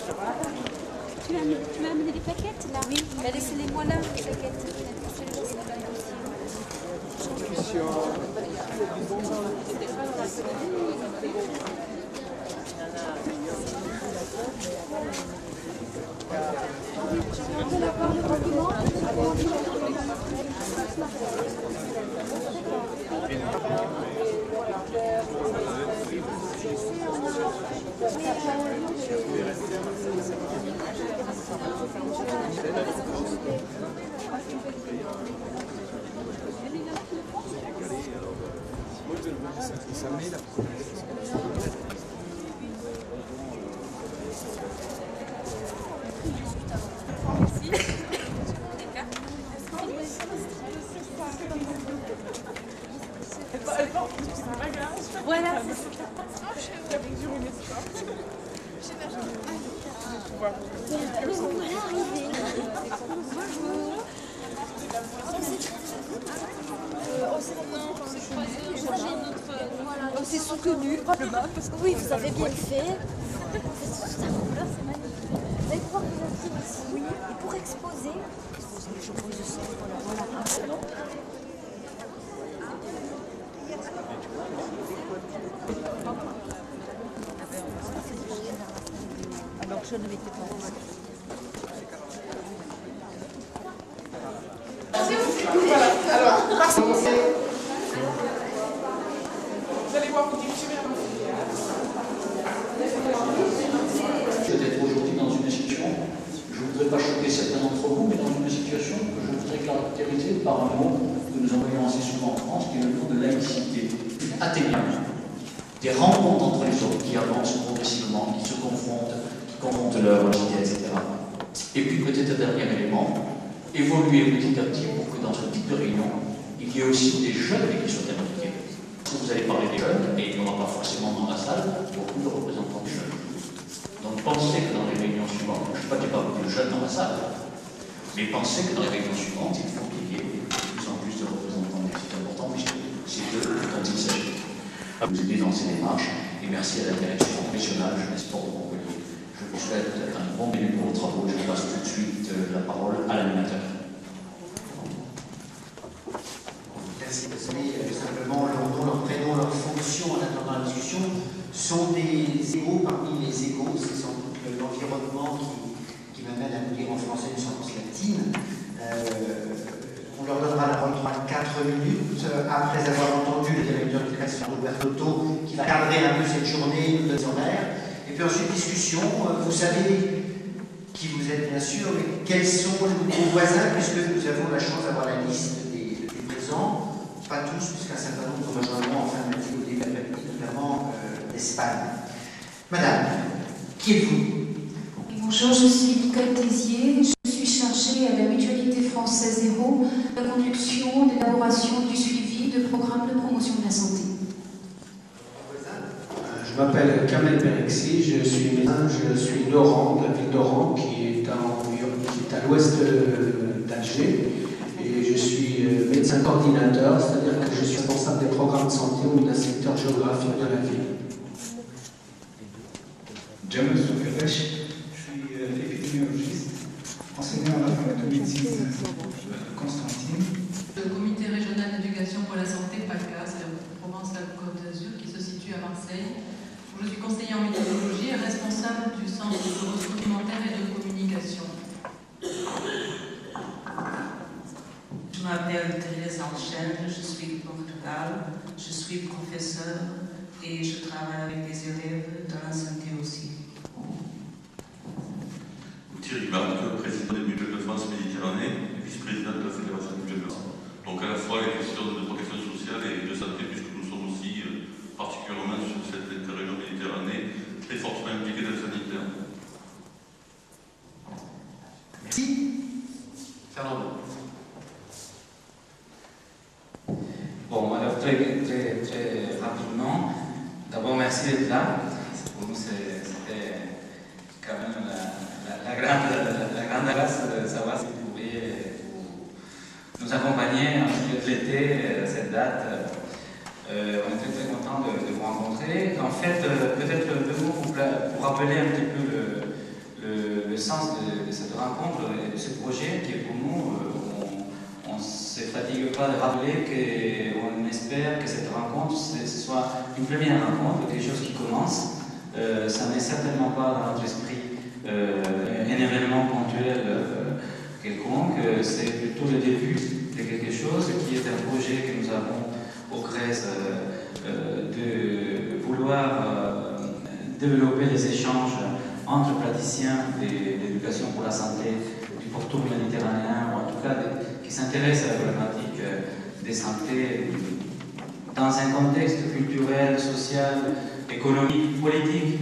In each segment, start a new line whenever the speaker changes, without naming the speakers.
Tu m'as amené des paquettes là? Oui. Bah, laissez-les-moi là, les paquettes. Voilà, c'est ça.
C'est soutenu, probablement. Oui, vous avez bien fait. C'est toute la couleur, c'est magnifique. Vous allez pouvoir vous inscrire ici. Oui. Et pour exposer, je pose ça. Voilà. Alors je ne m'étais pas.
Vous allez voir, vous dirigez vers la filière.
Peut-être aujourd'hui dans une situation, je ne voudrais pas choquer certains d'entre vous, mais dans une situation que je voudrais caractériser par un mot que nous employons assez souvent en France, qui est le mot de laïcité. Atteignable. Des rencontres entre les hommes qui avancent progressivement, qui se confrontent, qui confrontent leurs idées, etc. Et puis peut-être un dernier élément, évoluer petit à petit pour que dans ce type de réunion, il y ait aussi des jeunes qui soient impliqués. Vous allez parler des jeunes, et il n'y aura pas forcément dans la salle beaucoup de représentants des jeunes. Donc pensez que dans les réunions suivantes, je ne sais pas qu'il n'y a pas beaucoup de jeunes dans la salle, mais pensez que dans les réunions suivantes, il faut qu'il y ait de plus en plus de représentants. C'est important, mais c'est d'eux dont il s'agit. Vous aidez dans ces démarches, et merci à la direction régionale Jeunesse Sport de Montpellier. Je vous souhaite un bon début pour vos travaux. Je passe tout de suite la parole à l'animateur.
Merci, simplement leur nom, leur prénom, leur fonction en attendant la discussion sont des égaux parmi les égaux. C'est sans doute l'environnement qui m'amène à vous dire en français une sentence latine. On leur donnera la parole 4 minutes après avoir entendu le directeur du CRES, Robert Toto, qui va cadrer un peu cette journée, nous donner horaire. Et puis ensuite, discussion. Vous savez qui vous êtes, bien sûr, mais quels sont vos voisins, puisque nous avons la chance d'avoir la liste des présents. Pas tous, puisqu'un certain nombre nous rejoindront en fin de matinée au début de l'après-midi, notamment d'Espagne. Madame, qui êtes-vous?
Bonjour, je suis Nicole Tézier, je suis chargée à la Mutualité Française Zéro de la conduction, de l'élaboration, du suivi de programmes de promotion de la santé.
Je m'appelle Kamel Berexi, je suis médecin, je suis d'Oran, de la ville d'Oran, qui est à l'ouest d'Alger. Et je suis médecin coordinateur, c'est-à-dire que je suis responsable des programmes de santé ou d'un secteur géographique de la ville.
Jamal Soukaresh, je suis épidémiologiste, enseignant à la faculté de médecine Constantine.
Le comité régional d'éducation pour la santé, PACA, c'est la Provence-Alpes-Côte d'Azur, qui se situe à Marseille. Je suis conseiller en méthodologie et responsable du centre de ressources documentaires et de communication.
Je m'appelle Thérèse Enchaine, je suis du Portugal, je suis professeure et je travaille avec des élèves dans la santé aussi.
Thierry Marc, président des Mutuelles de France Méditerranée, vice-président de la Fédération des Mutuelles de France. Donc à la fois les questions de protection sociale et de santé, puisque nous sommes aussi particulièrement sur cette interrégion Méditerranée, très fortement impliqués dans le sanitaire.
Merci. Fernando.
Bon, alors très rapidement, d'abord merci d'être là. Pour nous, c'était quand même la grande grâce de savoir si vous pouviez nous accompagner en milieu de l'été à cette date. On était très contents de vous rencontrer. En fait, peut-être deux mots pour rappeler un petit peu le sens de cette rencontre et de ce projet qui est pour nous, on ne se fatigue pas de rappeler qu'on espère que cette rencontre ce soit une première rencontre, quelque chose qui commence. Ça n'est certainement pas dans notre esprit un événement ponctuel quelconque, c'est plutôt le début de quelque chose qui est un projet que nous avons au CRES de vouloir développer les échanges entre praticiens de l'éducation pour la santé du pourtour méditerranéen, ou en tout cas qui s'intéressent à la problématique des santé dans un contexte culturel, social, économique, politique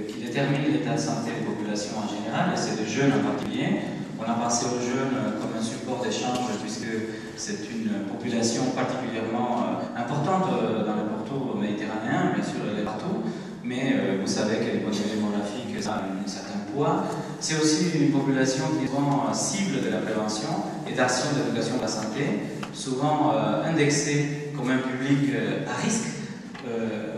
qui détermine l'état de santé des populations en général, et c'est des jeunes en particulier. On a pensé aux jeunes comme un support d'échange puisque c'est une population particulièrement importante dans le pourtour méditerranéen, bien sûr elle est partout, mais vous savez que l'économie démographique a un certain poids. C'est aussi une population qui est souvent cible de la prévention et d'action d'éducation de la santé, souvent indexée comme un public à risque.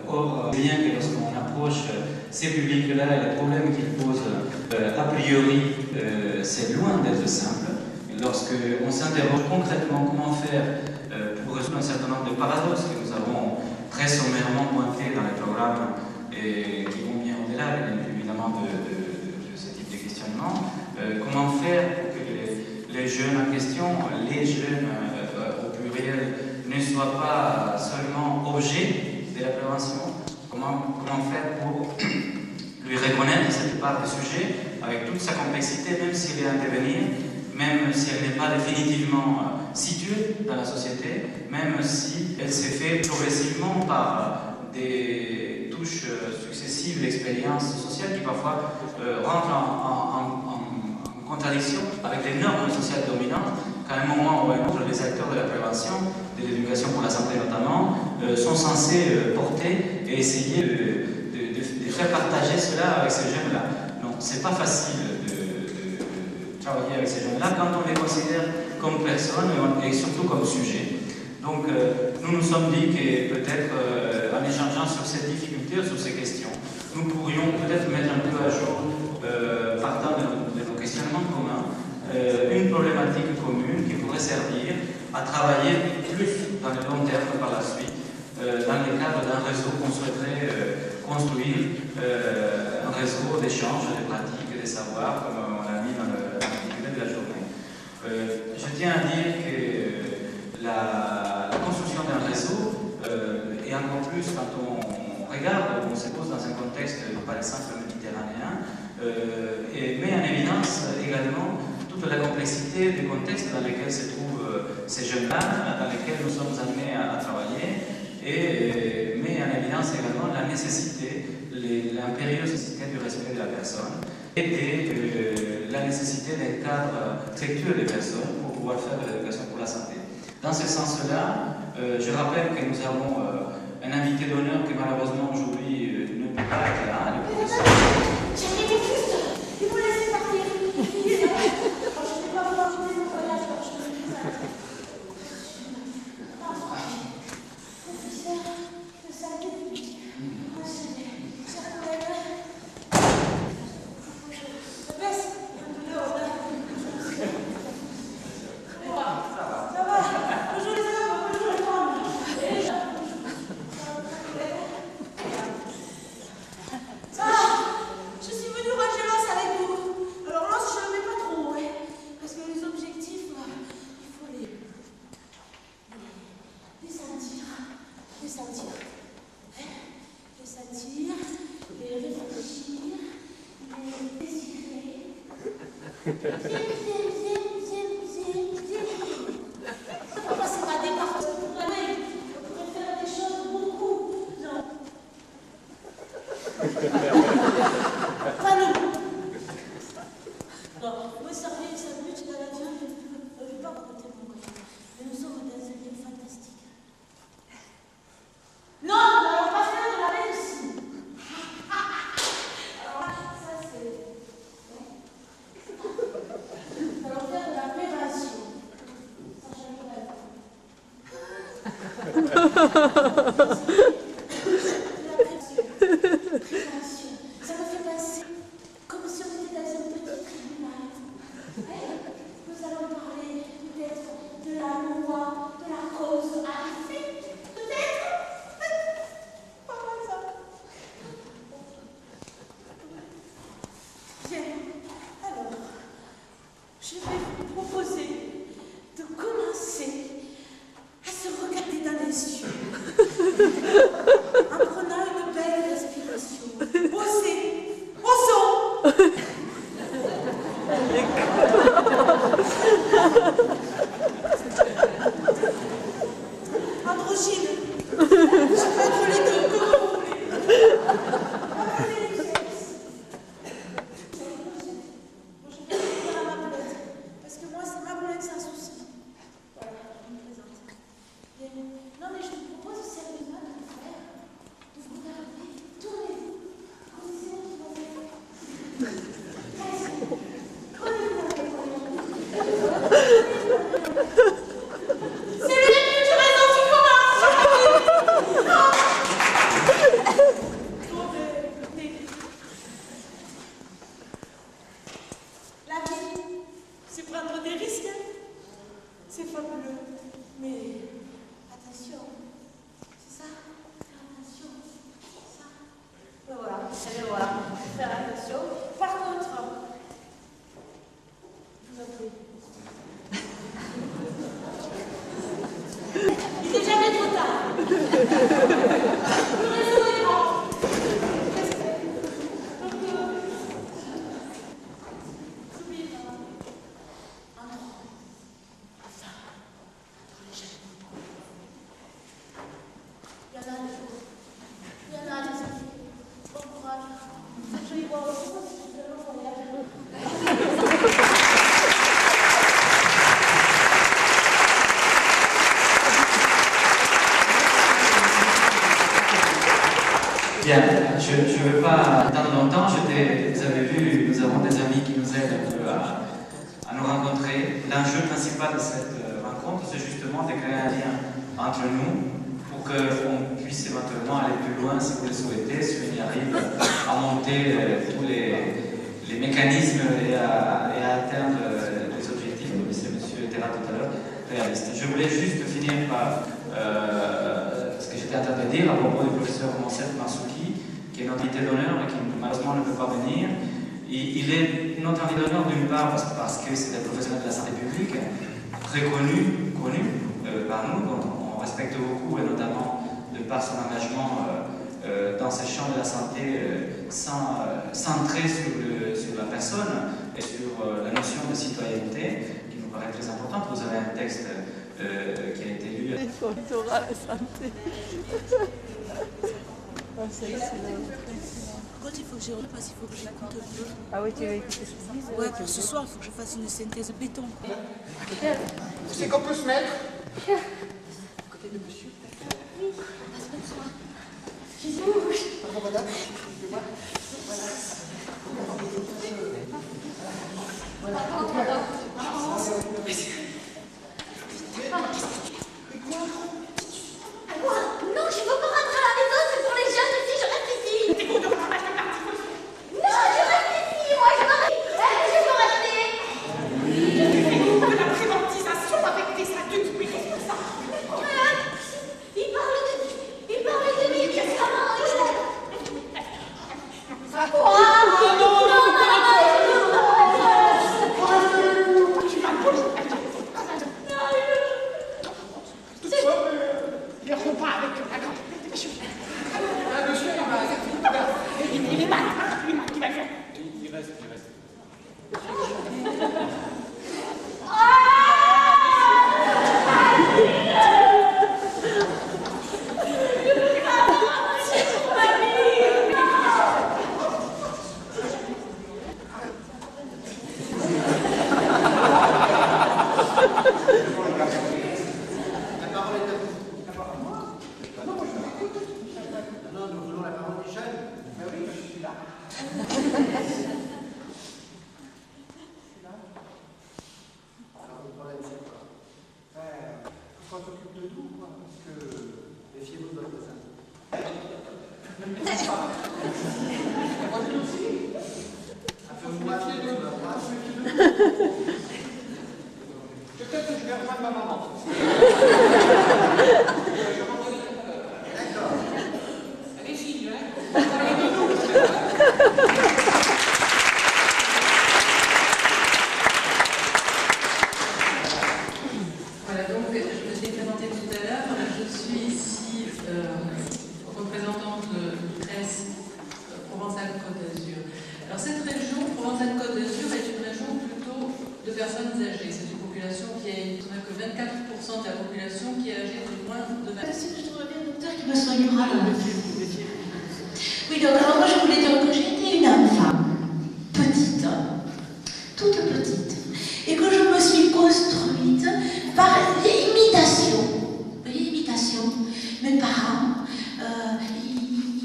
Or, bien que lorsqu'on approche ces publics-là et les problèmes qu'ils posent, a priori, c'est loin d'être simple. Lorsqu'on s'interroge concrètement comment faire pour résoudre un certain nombre de paradoxes que nous avons très sommairement pointés dans les programmes et qui vont bien au-delà, évidemment, de ce type de questionnement, comment faire pour que les jeunes en question, les jeunes au pluriel, ne soient pas seulement objets de la prévention, comment faire pour lui reconnaître cette part du sujet avec toute sa complexité, même s'il est en devenir, même si elle n'est pas définitivement située dans la société, même si elle s'est faite progressivement par des touches successives d'expériences sociales qui parfois rentrent en contradiction avec les normes sociales dominantes, qu'à un moment ou à un autre, les acteurs de la prévention, de l'éducation pour la santé notamment, sont censés porter et essayer de faire partager cela avec ces jeunes-là. Donc, c'est pas facile de travailler avec ces jeunes-là quand on les considère comme personnes et surtout comme sujets. Donc, nous nous sommes dit que peut-être, en échangeant sur ces difficultés, sur ces questions, nous pourrions peut-être mettre un peu à jour, partant de nos questionnements communs, une problématique commune qui pourrait servir à travailler plus dans le long terme par la suite, dans le cadre d'un réseau qu'on souhaiterait construire, un réseau d'échanges, de pratiques et de savoirs, comme on l'a mis dans l'intitulé de la journée. Je tiens à dire que la construction d'un réseau, et encore plus quand on regarde, on se pose dans un contexte, par exemple, méditerranéen, met en évidence également toute la complexité des contextes dans lesquels se trouvent ces jeunes-là, dans lesquels nous sommes amenés à travailler, et met en évidence également la nécessité, l'impérieuse nécessité du respect de la personne et la nécessité d'un cadre respectueux des personnes pour pouvoir faire de l'éducation pour la santé. Dans ce sens-là, je rappelle que nous avons un invité d'honneur qui malheureusement aujourd'hui ne peut pas être là, le professeur.
Ça me fait penser comme si on était dans un
En prenant une belle respiration. Osez. Osons. Androgyne. Je peux être les deux, comme vous voulez. Parce que moi, c'est ma boulette, c'est un souci. Voilà, je me présente. Non, mais je vous propose sérieusement de le faire. De vous regarder. Tournez-vous. Connaissez-vous qui va faire. C'est le début du réseau qui commence. La vie, c'est prendre des risques. C'est fabuleux. Mais attention. C'est ça? Faire attention. C'est ça? Ben voilà. Allez, voilà. Faire attention. Par contre, je vous en prie. Il n'est jamais trop tard. Le réseau est grand. N'oubliez pas. Un an. Enfin, entre les jeunes. Il y en a des choses. Il y en a des amis. Bon courage. Je vais voir aussi parce que je vais le voyage.
Bien, je ne veux pas attendre longtemps. Vous avez vu, nous avons des amis qui nous aident un peu à nous rencontrer. L'enjeu principal de cette rencontre, c'est justement de créer un lien entre nous pour qu'on puisse éventuellement aller plus loin si vous le souhaitez, si on y arrive à monter tous les mécanismes et à atteindre les objectifs, comme disait M. Terra tout à l'heure, réalistes. Je voulais juste finir par ce que j'étais en train de dire à propos du professeur Monsef Marsouki, qui est notre invité d'honneur et qui malheureusement ne peut pas venir. Il est notre invité d'honneur d'une part parce que c'est un professionnel de la santé publique, très connu par nous, dont on respecte beaucoup, et notamment de par son engagement dans ces champs de la santé centré sur la personne et sur la notion de citoyenneté, qui nous paraît très importante. Vous avez un texte qui a été lu.
Doctorat de santé.
Quand il faut que je repasse, il faut que j'écoute un peu.
Ah oui, tu vas écouter ce qu'ils disent.
Ouais, pour ce soir, il faut que je fasse une synthèse béton.
C'est qu'on peut se mettre.
À côté de monsieur. Oui, on va se mettre soin. Qui bouge.
Pardon, madame. Voilà.
Quoi? Non, je veux pas rentrer à la maison, c'est pour les jeunes ici, je reste ici.
T'es con de rentrer à la
Non, je reste ici, moi je veux rester.
de la préventisation avec des adultes, mais qu'est-ce que ça?
Il parle de médicaments. Quoi?
Tu vas poli. Il rompt pas avec la grande monsieur. Monsieur, il est mal. Il va le faire. Il reste. Peut-être que je vais rejoindre ma maman. D'accord. Allez-y, hein.
Voilà, donc je me suis présentée tout à l'heure. Je suis ici personnes âgées. C'est une population qui est, on n'a que 24% de la population qui est âgée de moins de 20 ans.
Si je trouve bien un docteur qui me soignera là. Oui, donc alors moi je voulais dire que j'étais une femme, petite, toute petite, et que je me suis construite par imitation. Vous voyez, imitation. Mes parents,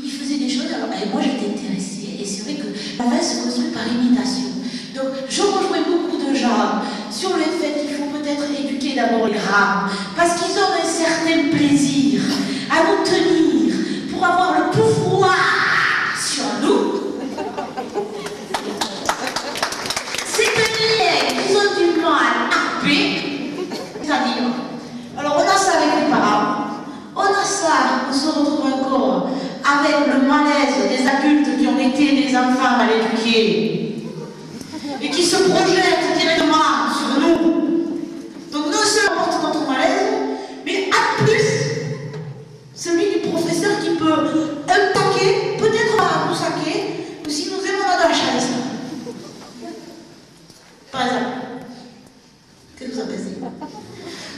ils faisaient des choses, alors et moi j'étais intéressée, et c'est vrai que la femme se construit par imitation. Donc je rejoins beaucoup de gens sur le fait qu'il faut peut-être éduquer d'abord les rames, parce qu'ils ont un certain plaisir à nous tenir pour avoir le pouvoir sur nous. C'est-à-dire qu'ils ont du mal à paix, c'est-à-dire, alors on a ça avec les parents, on a ça, on se retrouve encore avec le malaise des adultes qui ont été des enfants mal éduqués et qui se projettent directement sur nous. Donc non seulement porte notre malaise, mais en plus, celui du professeur qui peut un taquet, peut-être pas nous saquer, ou si nous aimons dans la chaise. Par exemple. Qu'est-ce que vous en pensez?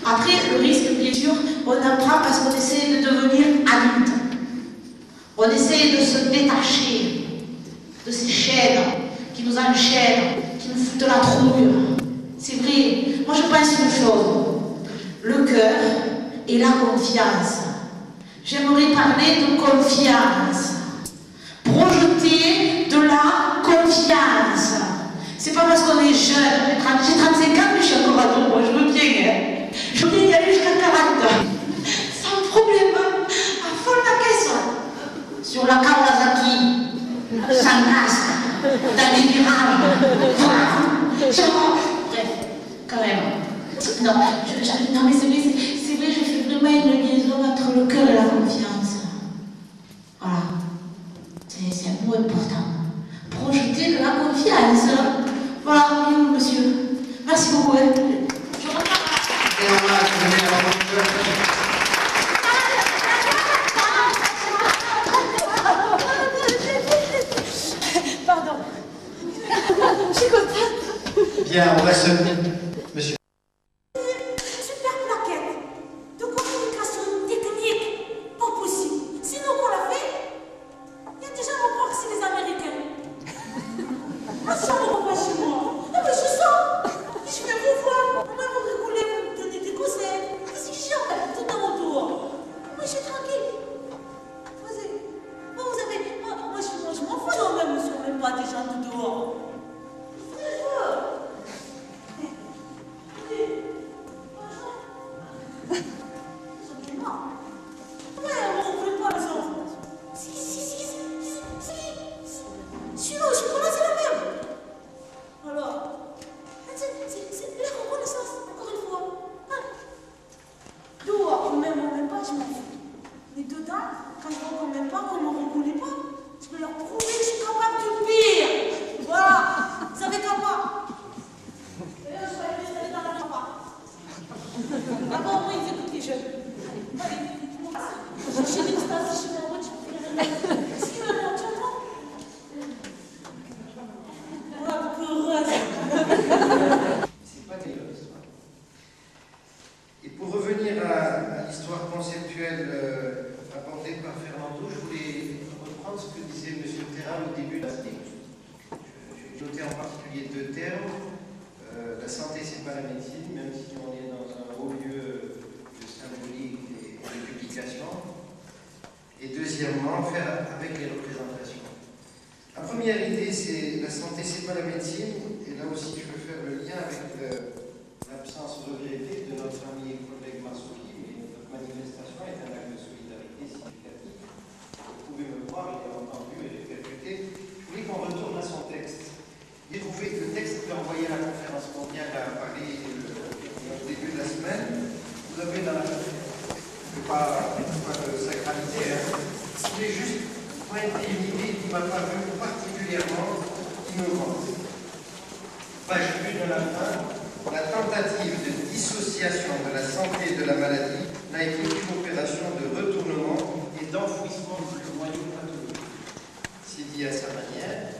Après, le risque, bien sûr, on apprend parce qu'on essaie de devenir adulte. On essaie de se détacher de ces chaînes qui nous enchaînent, qui nous foutent la trouille. C'est vrai. Moi, je pense une chose. Le cœur et la confiance. J'aimerais parler de confiance. Projeter de la confiance. C'est pas parce qu'on est jeune. J'ai 35 ans, mais je suis encore ado. Moi, je veux bien. Hein. Je veux bien y aller jusqu'à 40 ans. Sans problème. À fond la caisse. Sur la Kawasaki. Sans casque. Dans les virages. Bref, quand même. Non, non mais c'est vrai, je fais vraiment une liaison entre le cœur et la confiance. Voilà. C'est un mot important. Projeter de la confiance. Voilà, oui, monsieur. Merci beaucoup. Hein. Je repars. Et on va donner la parole. Pardon. Je suis contente.
Bien, on va se... Monsieur.
Super plaquette de communication technique. Pas possible. Sinon qu'on l'a fait, il y a déjà mon croire que c'est les Américains. Ah, ça me rend pas chez moi. Ah, mais je sens. Je viens vous voir. Moi, vous rigolez, vous me donnez des conseils. C'est chiant, tout dans mon tour. Moi, je suis tranquille. Vous avez... Moi, je m'en fous. Moi-même, je ne suis même pas des gens de dehors. Sinon, je connais la même. Alors, c'est la reconnaissance, encore une fois. Dehors, on m'aime pas, je m'en fous. Mais dedans, quand je vois qu'on m'aime pas, qu'on me reconnaît pas, je peux leur prouver que je suis capable du pire. Voilà, vous savez qu'à moi. D'ailleurs, je vais aller rester dans la repas. D'abord, moi, ils écoutent les jeunes. Allez, dites-moi. Je suis l'extase, je suis en route, je peux ce qu'ils veulent entendre.
C'est pas terrible l'histoire. Et pour revenir à l'histoire conceptuelle apportée par Fernando, je voulais reprendre ce que disait M. Terra au début de la vidéo. J'ai noté en particulier deux termes. La santé, c'est pas la médecine, même si on est dans un haut lieu de symbolique et de publication. Et deuxièmement, faire avec les représentations. La première idée, c'est la santé, c'est pas la médecine. Et là aussi, je veux faire le lien avec l'absence regrettée de notre ami et collègue Marsouki. Mais notre manifestation est un acte de solidarité significatif. Vous pouvez me voir, il a entendu et répercuté. Je voulais qu'on retourne à son texte. J'ai trouvé que le texte qu'il a envoyé à la conférence mondiale à Paris au début de la semaine, vous avez dans la... pas de sacralité, hein. Je voulais juste pointer une idée qui m'a paru particulièrement innovante. Page 1 de la fin, la tentative de dissociation de la santé et de la maladie n'a été qu'une opération de retournement et d'enfouissement du noyau pathologique. C'est dit à sa manière.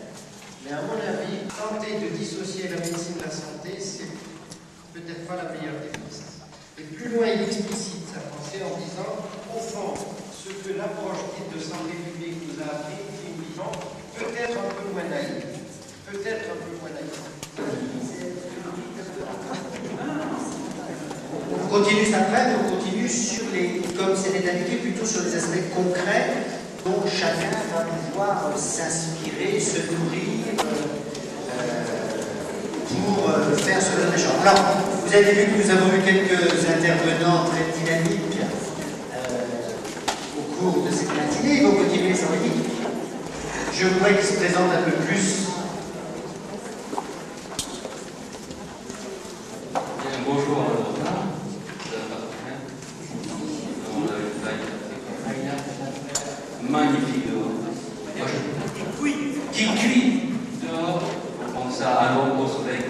Mais à mon avis, tenter de dissocier la médecine de la santé, c'est l'approche dite de santé publique nous a appris une vision peut-être un peu moins naïve. Peut-être un peu moins naïve. On continue après, mais on continue sur les, comme c'était indiqué, plutôt sur les aspects concrets dont chacun va pouvoir s'inspirer, se nourrir pour faire ce genre d'échange. Alors, vous avez vu que nous avons eu quelques intervenants très dynamiques au cours de cette matinée. Ils vont continuer sans limite. Je voudrais qu'ils se présentent un peu plus.
Bonjour à magnifique dehors. Qui cuit dehors. On pense à l'ombre au soleil.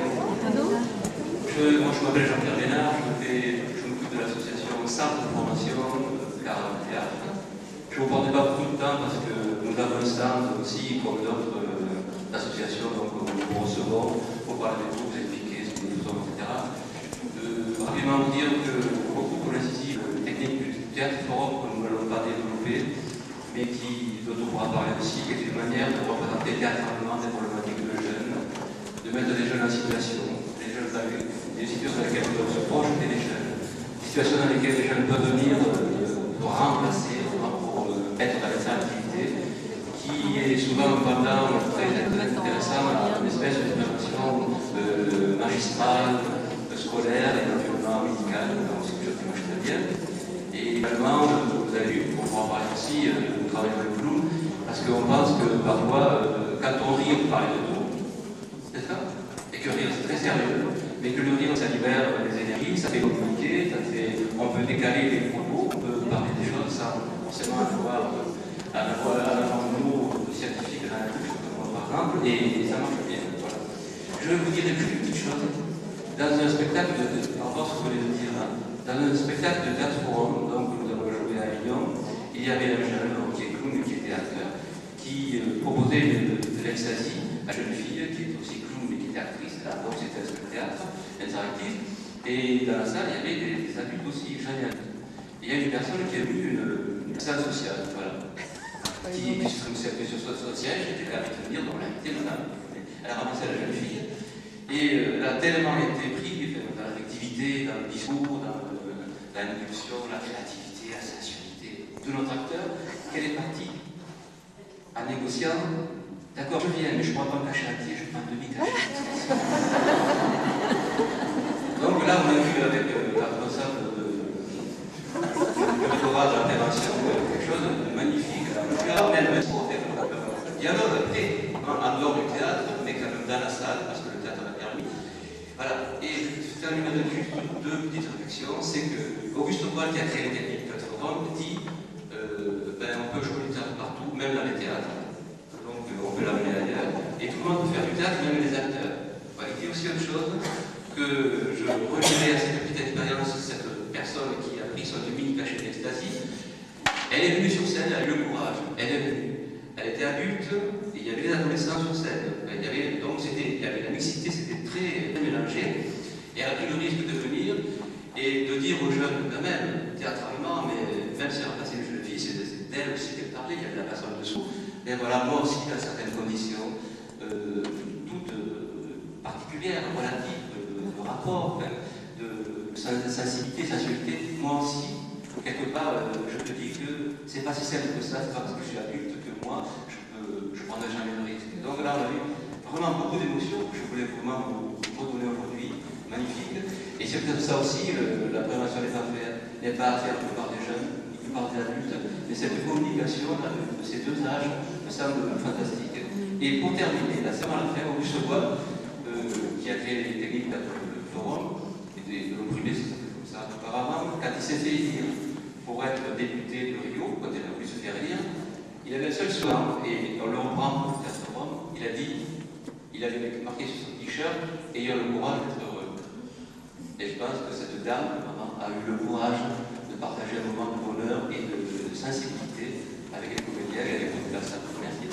Moi je m'appelle Jean-Pierre Bénard, je m'occupe de l'association Centre de formation Car Théâtre. Je ne vous prendrai pas beaucoup de temps parce que nous avons un stand aussi comme d'autres associations, donc nous recevons pour parler de vous, vous expliquer ce que nous faisons, etc. Rapidement vous dire que beaucoup connaissent ici la technique du théâtre forum que nous n'allons pas développer, mais dont on pourra parler aussi, qui est une manière de représenter théâtralement des problématiques de jeunes, de mettre les jeunes en situation, des situations dans lesquelles ils peuvent se projeter les jeunes, des situations dans lesquelles les jeunes peuvent venir remplacer, pour être dans cette activité, qui est souvent pendant très intéressant à une espèce de dimension magistrale, scolaire et éventuellement médicale, donc c'est quelque chose qui marche très bien. Et également, vous avez vu, on pourra en parler aussi, nous travaillons avec Bloom, parce qu'on pense que parfois, quand on rit, on parle de tout, c'est ça? Et que rire, c'est très sérieux, mais que le rire, ça libère les énergies, ça fait communiquer, on peut décaler les propos, on peut parler des choses sans forcément avoir un mot scientifique dans la bouche, par exemple, et ça marche bien. Voilà. Je vais vous dire une petite chose. Dans un spectacle par rapport à ce que vous voulez dire, dans un spectacle de théâtre forum, donc nous avons joué à Lyon, il y avait un jeune qui est clown, qui était acteur, qui proposait de l'extasie à une jeune fille qui est aussi clown mais qui était actrice, là, donc c'était un spectacle interactif, et dans la salle il y avait des adultes aussi, jeunes adultes. Il y a une personne qui a eu une salle sociale, voilà, qui est sur son siège, qui était là avec venir, donc l'invité, elle a ramassé la jeune fille. Et elle a tellement été prise dans l'affectivité, dans le discours, dans l'impulsion, la créativité, la sensualité de notre acteur, qu'elle est partie en négociant. D'accord, je viens, mais je ne pourrais pas me cacher à pied, je prends un demi-cachet. Donc là, on a vu avec la responsable du rectorat de l'intervention quelque chose de magnifique. Alors, même pour faire le dialogue après, en dehors du théâtre, mais quand même dans la salle, parce que le théâtre a permis. Voilà. Et je termine avec juste deux petites réflexions. C'est que Auguste Boal, qui a créé les techniques de théâtre, dit on peut jouer du théâtre partout, même dans les théâtres. Donc on peut l'amener ailleurs. Et tout le monde peut faire du théâtre, même les acteurs. Voilà. Il dit aussi autre chose que je relirai à cette petite expérience, cette personne qui a pris son demi-cachet d'ecstasy. Elle est venue sur scène, elle a eu le courage. Elle est venue. Elle était adulte, et il y avait des adolescents sur scène. Il y avait la mixité, c'était très mélangé. Et elle a pris le risque de venir et de dire aux jeunes, quand même, théâtralement, mais même si elle a passé une jeune fille, c'est d'elle aussi qu'elle parlait, il y avait la personne dessous. Mais voilà, moi aussi, dans certaines conditions, toutes particulières, relatives, de rapport, de sensibilité, sensualité, moi aussi, quelque part, je te dis que c'est pas si simple que ça, c'est pas parce que je suis adulte que moi, je prendrai jamais le risque. Donc là, on a eu vraiment beaucoup d'émotions que je voulais vraiment vous redonner aujourd'hui, magnifique. Et c'est peut-être ça aussi, la prévention n'est pas à faire que par des jeunes, ni que par des adultes, mais cette communication de ces deux âges me semble fantastique. Et pour terminer, là, c'est vraiment la fin, Auguste Boal, qui a créé les techniques de forum, et de l'opprimé, ça s'appelle comme ça auparavant, quand il s'est fait élire pour être député de Rio, quand il a voulu se faire élire, il avait un seul slogan, et on le reprend pour Théâtre Forum, il a dit, il avait marqué sur son t-shirt, ayant le courage d'être heureux. Et je pense que cette dame, maman, a eu le courage de partager un moment de bonheur et de sensibilité avec les comédiens et avec toute la salle. Merci.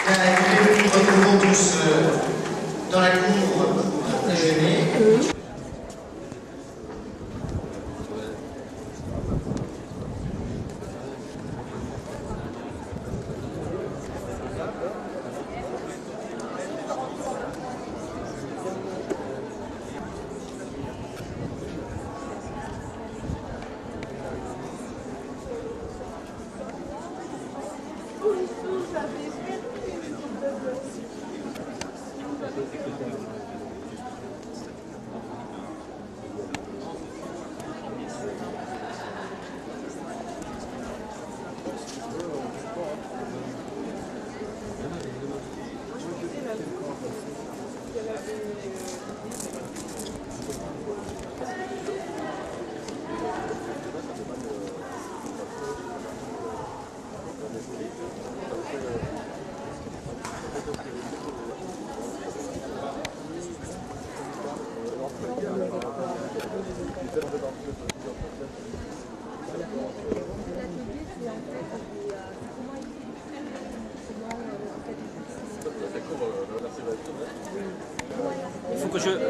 Écoutez, nous retrouvons tous dans la cour pour déjeuner.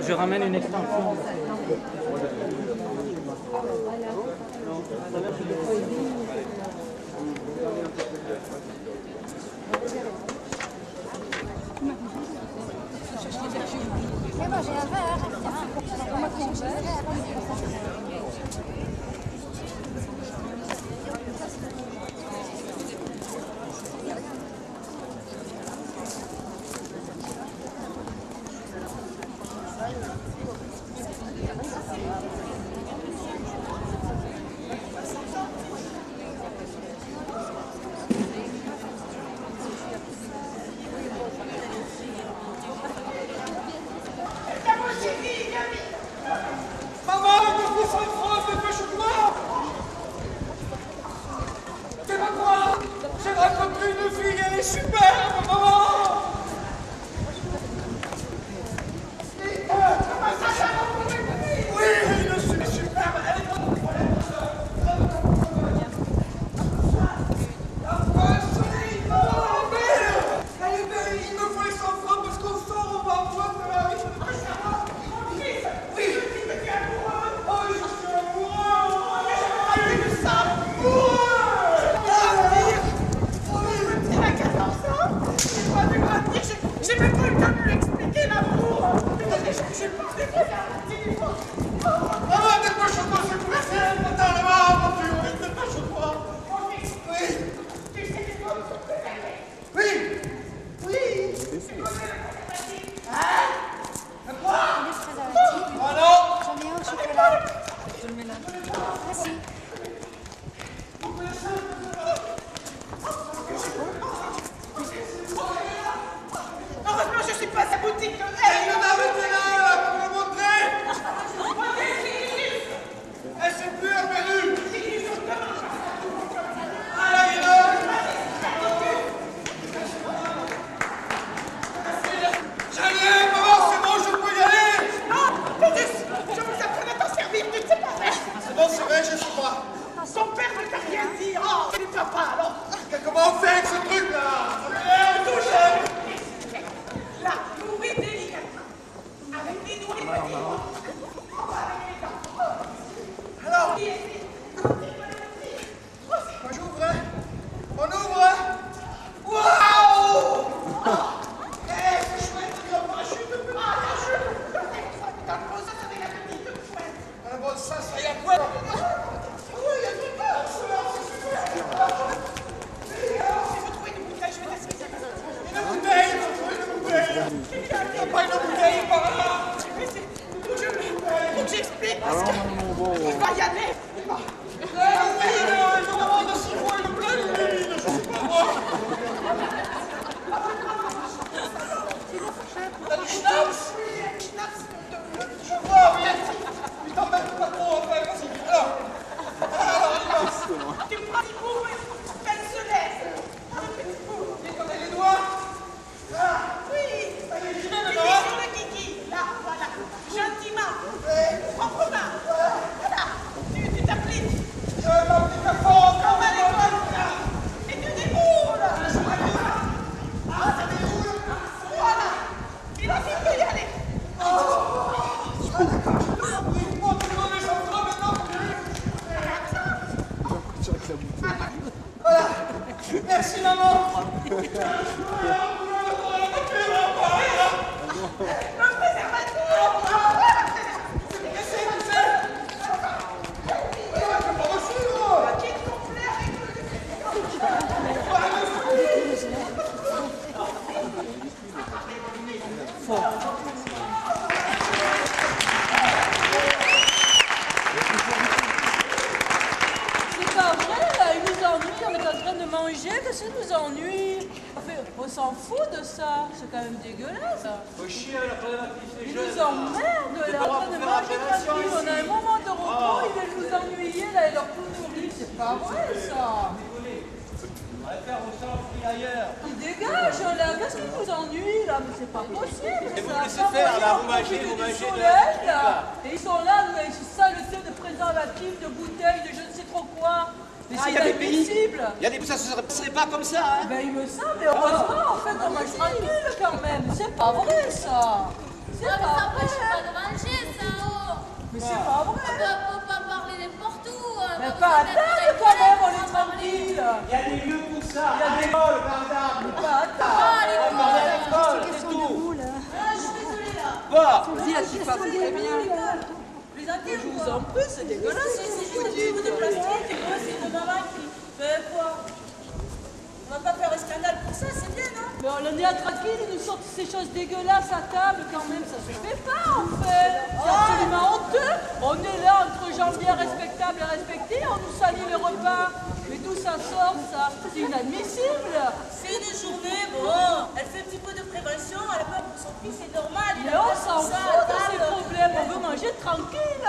Je ramène une extension.
Mais bon, j'ai un verre.
Maman, il me faut 100 francs, dépêche-toi! C'est pas quoi? J'ai rencontré une fille, elle est superbe, maman! Oui, je suis superbe, elle est bonne. Elle est belle, il me faut les 100 francs parce qu'on sort, on va en boîte de la vie. Oui, je suis amoureux. Oh, je suis amoureux. Je suis amoureux. Il a 14 ans. Il doit lui grandir. J'ai même pas eu le temps de lui expliquer l'amour. J'ai pas des trucs à dire. Ah, dépêche-toi, je suis pressé. Attends, là-bas, mon Dieu, dépêche-toi. Oui. Oui. Oui. Hein? Quoi? Oh non!
J'en ai un au chocolat.
Je le mets là.
Merci.
Heureusement, je suis pas à sa boutique. Hey, le dame était là, pour me montrer. Elle s'est plus perdue. Ah, là, il est là. J'allais, maman, c'est bon, je peux y aller. Non, je vous apprenais à t'en servir, tu ne sais pas faire. C'est bon, c'est vrai, je sais pas. Son père ne t'a rien dit. Oh, c'est papa, alors. Comment on fait avec ce truc-là? Touche. Là, l'ouvrez délicatement. Avec les doigts et les petits doigts. Alors, moi j'ouvre, hein. On ouvre, hein. Waouh! Eh, c'est chouette, le parachute. Ah, la chute. Dans le bon sens avec la petite chouette. Dans le bon sens, il y a quoi? Oui, il y a du beurre, c'est super. Si vous trouvez une bouteille, je vais t'expliquer. Une bouteille, il faut trouver une bouteille. Il n'y a pas une bouteille par là. Faut que j'explique parce qu'il va y aller. Je demande s'il faut une pleine ligne, je sais pas moi. T'as du schnapps? Je vois, oui. Il t'embête pas trop, enfin, vas-y. Alors, il va. Tu prends les bouts, elle se laisse. Un petit bout. Et comme les doigts. Ah, oui. Tu mets sur le kiki. Là, voilà. Gentiment. Proprement. Voilà. Tu t'appliques. Je m'applique à fond. Comme à l'école. Et tu déboules. Ah, ça déboule. Voilà. Il va vite y aller. Voilà. Merci maman. Le préservateur.
C'est pas vrai, là, il nous ennuie, on est en train de manger, qu'est-ce qui nous ennuie? On s'en fout de ça, c'est quand même dégueulasse.
Faut chier avec la problématique des
Il
jeunes.
nous emmerde, là, en train de manger tranquille, on a un moment de repos, ils veulent nous ennuyer, là, et leur tout nourrir, c'est pas vrai ça.
On va faire vos fruits ailleurs.
Ils dégagent, là, qu'est-ce qui nous ennuie, là, mais c'est pas possible.
Et vous
ça.
laissez
Après,
faire,
on
là,
vient
vous mangez,
profiter
vous
du
mangez de
soleil,
ce
là.
truc-là.
Et ils sont là, ils se saletés de préservatifs, de bouteilles, de je ne sais trop quoi. Mais
Ah,
c'est
il y a des pays,
inadmissible.
il y a des pays, ça ne serait pas comme ça, hein.
Ben il me semble, mais heureusement, en fait, on mange tranquille quand même. C'est pas vrai ça. C'est
Ah, mais
pas
ça
vrai.
empêche pas de manger, ça, oh.
Mais c'est pas
On
vrai.
peut pas parler n'importe où.
Mais pas à table quand même, on est tranquille.
Il y a des lieux pour ça. Il y a des écoles, par exemple.
Mais pas à table.
Ah, les
On va à l'école, c'est tout.
je suis désolée, là.
Va.
Dis à qui passe très bien. Plaisantez, je vous en prie, c'est dégueulasse.
C'est juste un petit bout de plastique, et moi, c'est une maman qui fait quoi? On va pas faire un scandale pour ça, c'est bien, non?
Mais on est tranquille, ils nous sortent ces choses dégueulasses à table quand même, ça se fait pas en fait. C'est absolument honteux. On est là entre gens bien respectables et respectés, on nous salit les repas. Mais d'où ça sort ça? C'est inadmissible.
C'est une journée, bon, elle fait un petit peu de prévention, elle a peur pour son fils, c'est normal.
Mais on s'en fout de ces problèmes, on veut manger tranquille,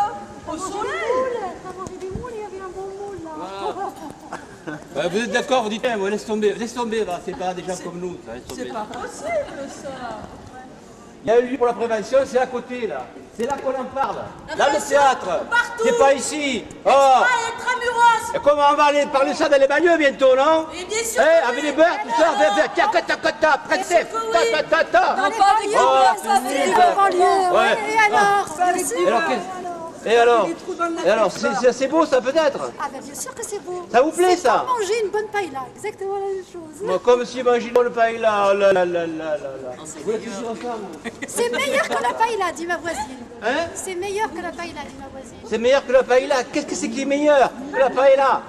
au soleil.
Il y avait un bon moule là.
Vous êtes d'accord, vous dites, laisse tomber, va, c'est pas des gens comme nous. Ça, laisse tomber.
C'est pas possible ça.
Il y a un lieu pour la prévention, c'est à côté là. C'est là qu'on en parle.
La
Là, le
prévention,
théâtre.
partout.
C'est pas ici. Oh.
Ah, intramuros.
Et comment on va aller parler de ça dans les banlieues bientôt, non?
Et bien sûr.
Avec les beurres, tout ça, pressez, ta.
Dans les banlieues, ça fait les banlieues.
Ouais.
Et alors
Et alors, c'est beau ça peut-être?
Ah ben bien sûr que c'est beau.
Ça vous plaît ça?
Pour manger une bonne paella, exactement la même chose.
Moi, comme si manger le paille là, Vous l'avez toujours ensemble?
C'est meilleur que la paella, dit ma voisine.
Hein?
C'est meilleur que la paella, dit ma voisine.
C'est meilleur que la paella. Qu'est-ce que c'est qui est meilleur que la paella?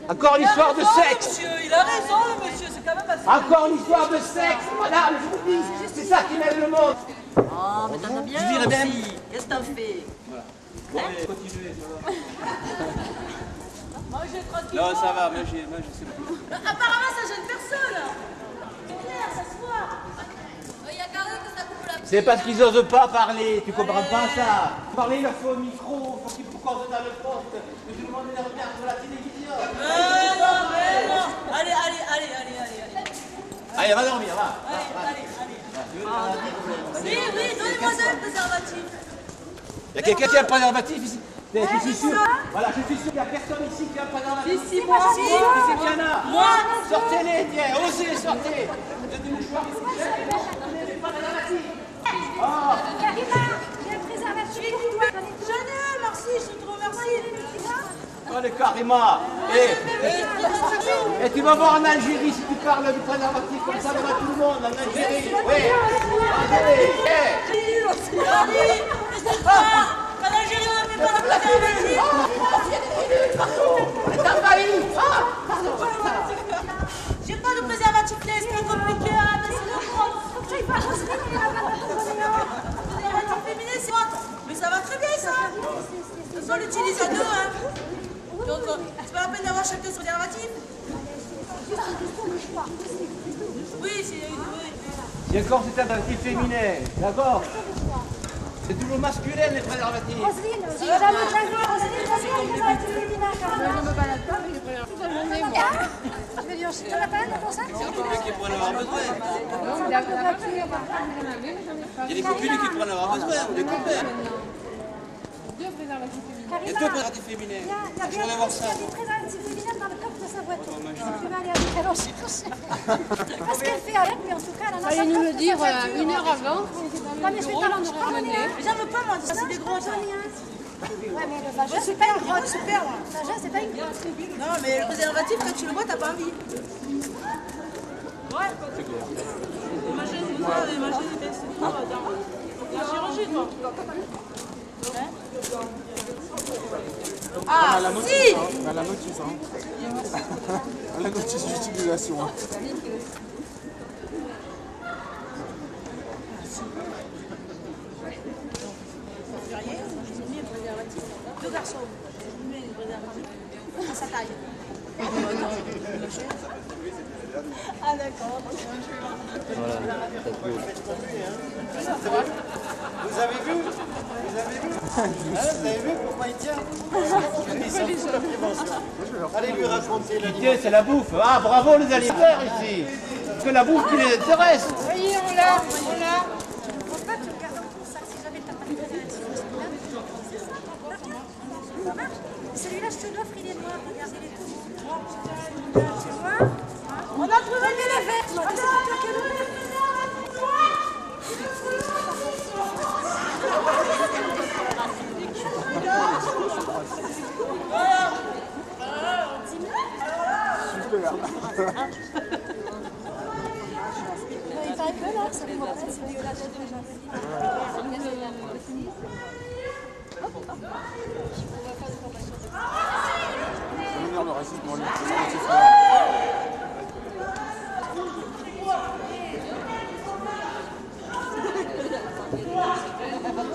Encore l'histoire de sexe.
Monsieur, il a raison, le monsieur, c'est quand même assez.
Encore l'histoire de sexe, madame, je vous dis, c'est ça qui mène le monde.
Oh, mais t'en as bien aussi. Qu'est-ce que t'as fait?
Bon, allez, continuez, ça va.
Mangez tranquillement.
Non, ça va, moi je sais pas.
Apparemment, ça gêne personne. C'est clair, ça se voit.
Il y a quand même que ça coupe la
C'est parce qu'ils osent pas parler, tu comprends pas ça. Parler, il leur faut un micro, faut qu'ils vous cordent dans le poste. Mais je demande de les regarder sur la télévision.
Non. Allez.
Allez, va dormir, va.
Allez. Oui, donnez-moi un préservatif.
Il y a quelqu'un qui a un préservatif ici? Je suis sûr. Voilà, je suis sûr qu'il n'y a personne ici qui a un préservatif.
Si, moi.
Si, c'est qu'il y en a.
Moi.
Sortez-les, tiens, osez, sortez. Des mouchoirs ici.
Karima, j'ai un préservatif pour toi.
J'en ai un, merci, je te remercie.
Oh, le Karima. Et tu vas voir en Algérie si tu parles du préservatif comme ça devant tout le monde, en Algérie. Oui. Algérie.
En Algérie, on ne fait pas la préservatif. J'ai pas de préservatif, là, c'est trop compliqué.
Faut que j'aille voir Roselyne, elle est là-bas.
Préservatif féminin, c'est autre. Mais ça va très bien, ça. On l'utilise à deux, hein. Donc, c'est pas la peine d'avoir chacun son préservatif. Oui, c'est...
Si encore c'est un préservatif féminin, d'accord? C'est toujours masculin les préservatifs.
Roselyne, si madame le clavier, Roselyne, un préservatif féminin, Karima. Je me balade pas avec les préservatifs. Tu veux dire, tu n'en as pas un dans ton sac?
C'est des copines qui pourraient en avoir besoin. Il y a des copines qui pourraient en avoir besoin, ou des copains.
Deux préservatifs féminins.
Il y a deux préservatifs féminins. Je voudrais voir ça.
Il y a des préservatifs féminins dans le coffre de sa voiture. Tu vas aller avec elle en chercher. Parce qu'elle fait avec, mais en tout cas, elle en a
Fallait nous le dire 1 heure avant.
Non, mais je vais t'en emmener.
J'en veux pas, moi, ça c'est des gros, ça.
Ouais, mais le vagin, c'est pas une grotte.
Super, moi.
Le vagin, c'est pas une grotte.
Non, mais le préservatif, quand tu le vois, t'as pas envie. Ouais, imagine, c'est toi, dans la chirurgie, toi. Ah, si!
À la notice, hein. À la notice d'utilisation. Hein.
Deux garçons. Je mets une préservatif. À sa taille. Ah d'accord.
Vous avez vu? Vous avez vu pourquoi il tient? Il s'en fout de la prévention. Allez lui raconter l'animation.
C'est la bouffe. Ah, bravo les animateurs ici. C'est la bouffe qui les intéresse.
Oui, on l'a. Faut pas que tu regardes dans ton sac si jamais t'as pas de préservatif. C'est ça, ça marche. Celui-là, je te l'offre, il est noir. Regarde, il est tout beau. Tu vois?
On a trouvé
les verts. Il paraît que là, ça me rappelle, c'est dégueulasse.
Le racisme en ligne.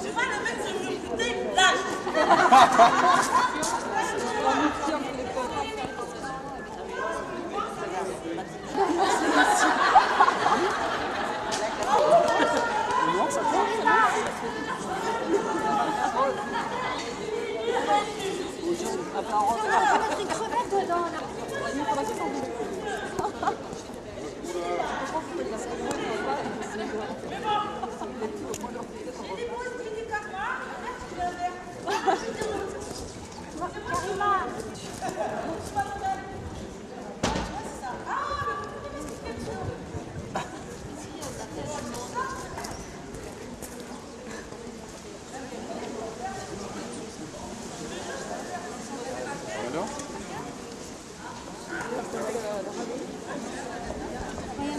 Tu vas le mettre sur le putain, lâche.
On va mettre une crevette dedans, là. Karima.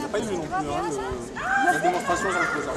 T'as pas aimé non plus, hein, la démonstration, j'en faisais.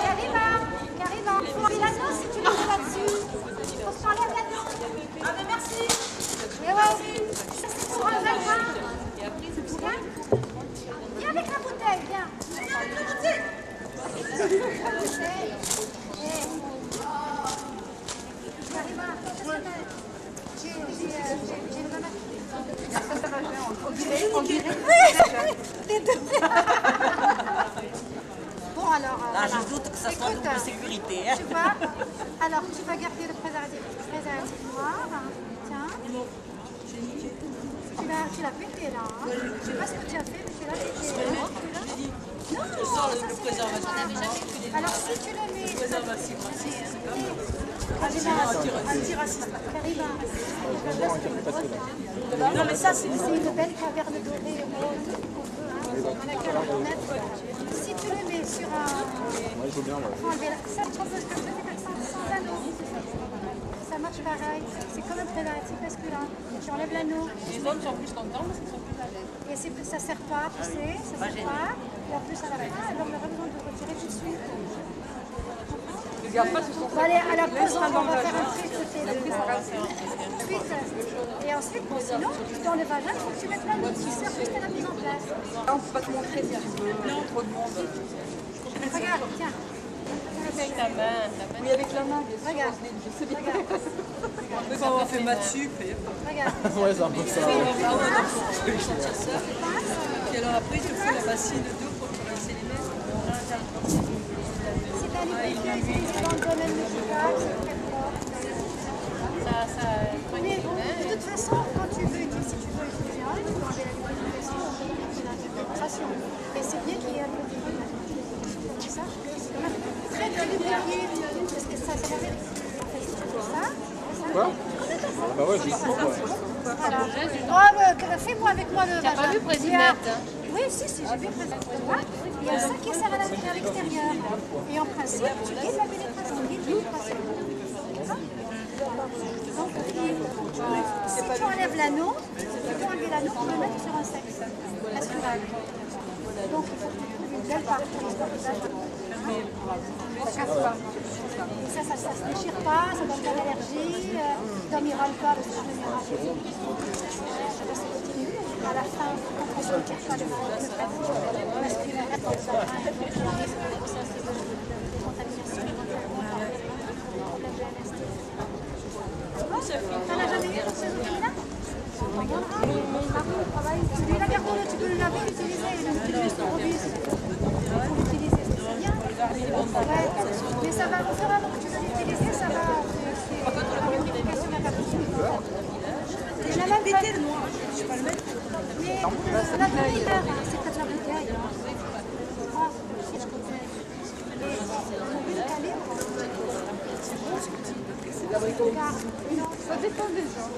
Karima, faut enlever l'anneau si tu le mets là-dessus. Faut que tu enlèves l'anneau. Ah mais merci. Et ouais, ça c'est pour un vagin. Viens avec la bouteille, viens. Viens avec la bouteille. Karima, j'ai le même on dirait. Bon alors.
Là, je doute que ça soit double sécurité.
Tu vois, alors tu vas garder le préservatif noir. Tiens. Tu l'as pété là. Hein. Je sais pas ce que tu as fait, mais tu l'as pété. Non,
je sors le préservatif.
Alors si tu le mets.
Préservatif.
Antiraciste. Karima.
Non mais ça c'est
une belle caverne dorée rose à laquelle on peut mettre. Si tu le mets sur un.
Ouais, je veux bien, ouais.
Ça, tu proposes que je le fais sans anneau. Ça marche pareil. C'est comme un préservatif masculin. Tu enlèves l'anneau.
Les hommes sont plus contents parce qu'ils sont plus à l'aise.
Et ça ne sert pas, tu sais, ça ne sert pas. Et en plus, à la fin, alors on aurait besoin de retirer tout de suite. Allez, à la pause, on va faire un truc toutes les deux. Et ensuite, bon, sinon, dans le vagin, il faut que tu mettes l'anneau. Tu sers juste à la mise en place.
Là, on ne peut pas te montrer si tu veux. Il y a trop de monde.
Regarde, tiens.
Avec ta main. Oui, avec la main.
Regarde.
Je sais bien. Quand on fait maths sup.
Regarde.
Ouais, c'est un peu ça.
Et alors après, tu fais la bassine d'eau pour rincer les mains.
C'est un livre utilisé dans le domaine médical, c'est très fort. Mais bon, de toute façon, quand tu veux utiliser, si tu veux utiliser un, tu peux enlever la lubrification, c'est l'interprétation. Et c'est bien qu'il y ait un peu de lubrification. Ça, c'est quand même très bien lubrifié, parce que ça va avec. En fait, si tu fais ça,
Quoi? Bah ouais, j'ai trop, ouais.
Voilà. Oh, fais-moi avec moi le vagin.
T'as pas vu Présidente?
Oui, si, j'ai vu Présidente. Il y a ça qui sert à l'extérieur. Et en principe, tu guides la pénétration, Donc, si tu enlèves l'anneau, tu peux enlever l'anneau pour le mettre sur un sexe masculin. Donc, il faut que tu trouves une belle partie de l'histoire. Ça casse pas. Ça se déchire pas, ça donne pas d'allergie. Dormira pas parce que je vais rappeler. À la fin, on se retire pas le masculin dans le vagin. T'en as jamais eu dans ce film-là? Celui-là, garde-le, tu peux le laver, l'utiliser, l'utiliser pour l'utiliser, c'est bien. Ouais. Mais ça va, au fur et à mesure que tu vas l'utiliser, ça va, c'est la lubrification de la capsule. Et la même pété de moi, je peux pas le mettre. Mais la bouteille, c'est peut-être la bouteille.
Ça dépend des gens.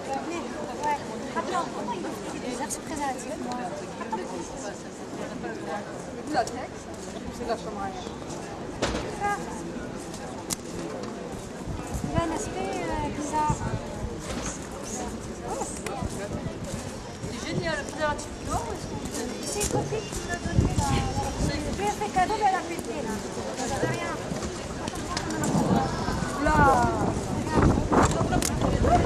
Ouais. Attends, comment il fait des axes préservatifs, moi?
Du latex, c'est de la chambre à air.
Ça. Il a un aspect bizarre.
C'est génial, le préservatif blanc,
c'est une copine qui nous l'a donné là. Je lui ai fait cadeau, mais elle a pété là. Ça ne rien.
Là. Ouais,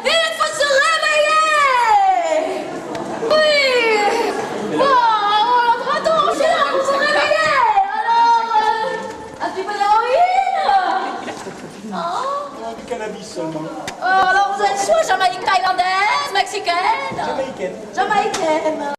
il faut se réveiller. Oui. Bon, on est là pour se réveiller. Alors, un petit peu d'héroïne. Non.
Du cannabis seulement.
Alors, vous êtes soit Jamaïque, thaïlandaise, mexicaine.
Jamaïcaine.
Jamaïcaine.